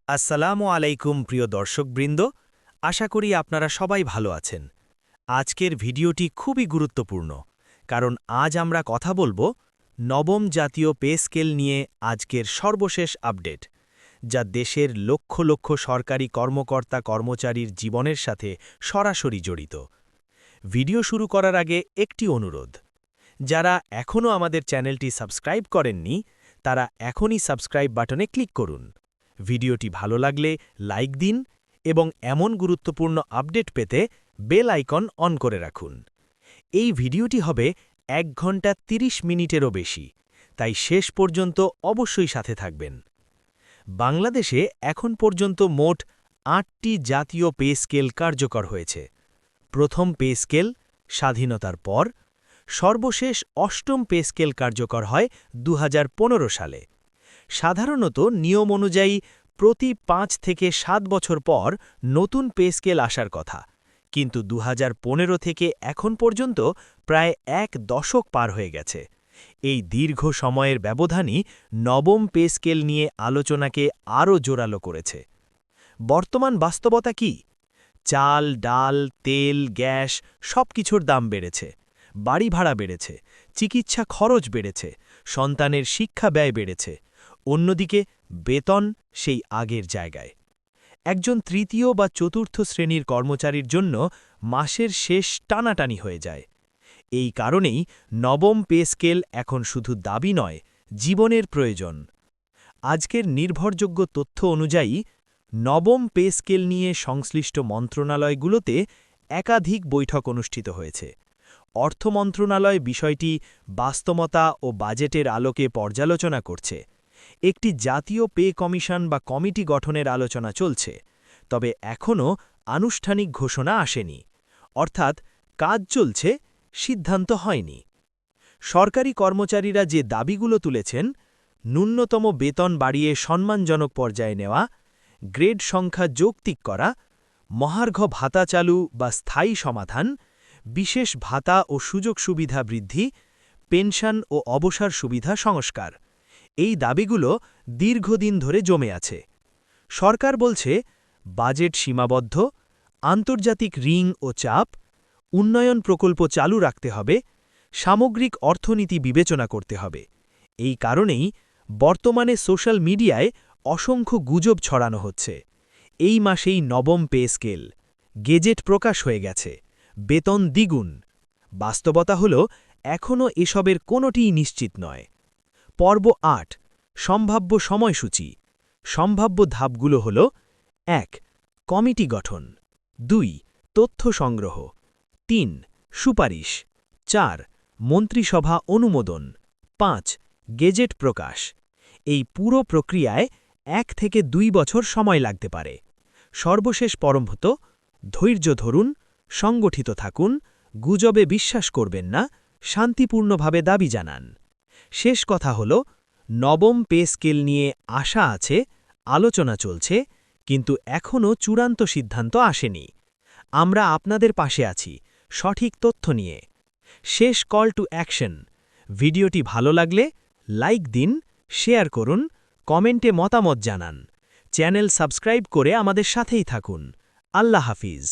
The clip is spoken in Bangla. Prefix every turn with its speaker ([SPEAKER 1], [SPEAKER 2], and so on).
[SPEAKER 1] আসসালামু আলাইকুম প্রিয় দর্শকবৃন্দ, আশা করি আপনারা সবাই ভালো আছেন। আজকের ভিডিওটি খুবই গুরুত্বপূর্ণ, কারণ আজ আমরা কথা বলবো নবম জাতীয় পে স্কেল নিয়ে আজকের সর্বশেষ আপডেট, যা দেশের লক্ষ লক্ষ সরকারি কর্মকর্তা কর্মচারীর জীবনের সাথে সরাসরি জড়িত। ভিডিও শুরু করার আগে একটি অনুরোধ, যারা এখনও আমাদের চ্যানেলটি সাবস্ক্রাইব করেননি, তারা এখনই সাবস্ক্রাইব বাটনে ক্লিক করুন। ভিডিওটি ভালো লাগলে লাইক দিন এবং এমন গুরুত্বপূর্ণ আপডেট পেতে বেল আইকন অন করে রাখুন। এই ভিডিওটি হবে 1 ঘন্টা 30 মিনিটেরও বেশি, তাই শেষ পর্যন্ত অবশ্যই সাথে থাকবেন। বাংলাদেশে এখন পর্যন্ত মোট 8টি জাতীয় পে স্কেল কার্যকর হয়েছে। প্রথম পে স্কেল স্বাধীনতার পর, সর্বশেষ 8ম পে স্কেল কার্যকর হয় 2015 সালে। সাধারণত নিয়ম অনুযায়ী প্রতি 5 থেকে 7 বছর পর নতুন পে স্কেল আসার কথা, কিন্তু 2015 থেকে এখন পর্যন্ত প্রায় 1 দশক পার হয়ে গেছে। এই দীর্ঘ সময়ের ব্যবধানই নবম পে স্কেল নিয়ে আলোচনাকে আরও জোরালো করেছে। বর্তমান বাস্তবতা কি? চাল, ডাল, তেল, গ্যাস সবকিছুর দাম বেড়েছে, বাড়ি ভাড়া বেড়েছে, চিকিৎসা খরচ বেড়েছে, সন্তানের শিক্ষা ব্যয় বেড়েছে। অন্যদিকে বেতন সেই আগের জায়গায়। একজন তৃতীয় বা চতুর্থ শ্রেণীর কর্মচারীর জন্য মাসের শেষ টানাটানি হয়ে যায়। এই কারণেই নবম পে স্কেল এখন শুধু দাবি নয়, জীবনের প্রয়োজন। আজকের নির্ভরযোগ্য তথ্য অনুযায়ী নবম পে স্কেল নিয়ে সংশ্লিষ্ট মন্ত্রণালয়গুলোতে একাধিক বৈঠক অনুষ্ঠিত হয়েছে। অর্থ মন্ত্রণালয় বিষয়টি বাস্তবতা ও বাজেটের আলোকে পর্যালোচনা করছে। একটি জাতীয় পে কমিশন বা কমিটি গঠনের আলোচনা চলছে, তবে এখনও আনুষ্ঠানিক ঘোষণা আসেনি। অর্থাৎ কাজ চলছে, সিদ্ধান্ত হয়নি। সরকারি কর্মচারীরা যে দাবিগুলো তুলেছেন, ন্যূনতম বেতন বাড়িয়ে সম্মানজনক পর্যায়ে নেওয়া, গ্রেড সংখ্যা যৌক্তিক করা, মহার্ঘ ভাতা চালু বা স্থায়ী সমাধান, বিশেষ ভাতা ও সুযোগ সুবিধা বৃদ্ধি, পেনশন ও অবসর সুবিধা সংস্কার, এই দাবিগুলো দীর্ঘদিন ধরে জমে আছে। সরকার বলছে বাজেট সীমাবদ্ধ, আন্তর্জাতিক ঋণ ও চাপ, উন্নয়ন প্রকল্প চালু রাখতে হবে, সামগ্রিক অর্থনীতি বিবেচনা করতে হবে। এই কারণেই বর্তমানে সোশ্যাল মিডিয়ায় অসংখ্য গুজব ছড়ানো হচ্ছে। এই মাসেই নবম পে স্কেল, গেজেট প্রকাশ হয়ে গেছে, বেতন দ্বিগুণ। বাস্তবতা হল এখনও এসবের কোনোটিই নিশ্চিত নয়। পর্ব ৮, সম্ভাব্য সময়সূচি। সম্ভাব্য ধাপগুলো হল: ১. কমিটি গঠন, ২. তথ্য সংগ্রহ, ৩. সুপারিশ, ৪. মন্ত্রিসভা অনুমোদন, ৫. গেজেট প্রকাশ। এই পুরো প্রক্রিয়ায় 1 থেকে 2 বছর সময় লাগতে পারে। সর্বশেষ পরামর্শ: ধৈর্য ধরুন, সংগঠিত থাকুন, গুজবে বিশ্বাস করবেন না, শান্তিপূর্ণভাবে দাবি জানান। শেষ কথা হল, নবম পে স্কেল নিয়ে আশা আছে, আলোচনা চলছে, কিন্তু এখনও চূড়ান্ত সিদ্ধান্ত আসেনি। আমরা আপনাদের পাশে আছি, সঠিক তথ্য নিয়ে। শেষ কল টু অ্যাকশন: ভিডিওটি ভালো লাগলে লাইক দিন, শেয়ার করুন, কমেন্টে মতামত জানান। চ্যানেল সাবস্ক্রাইব করে আমাদের সাথেই থাকুন। আল্লাহ হাফিজ।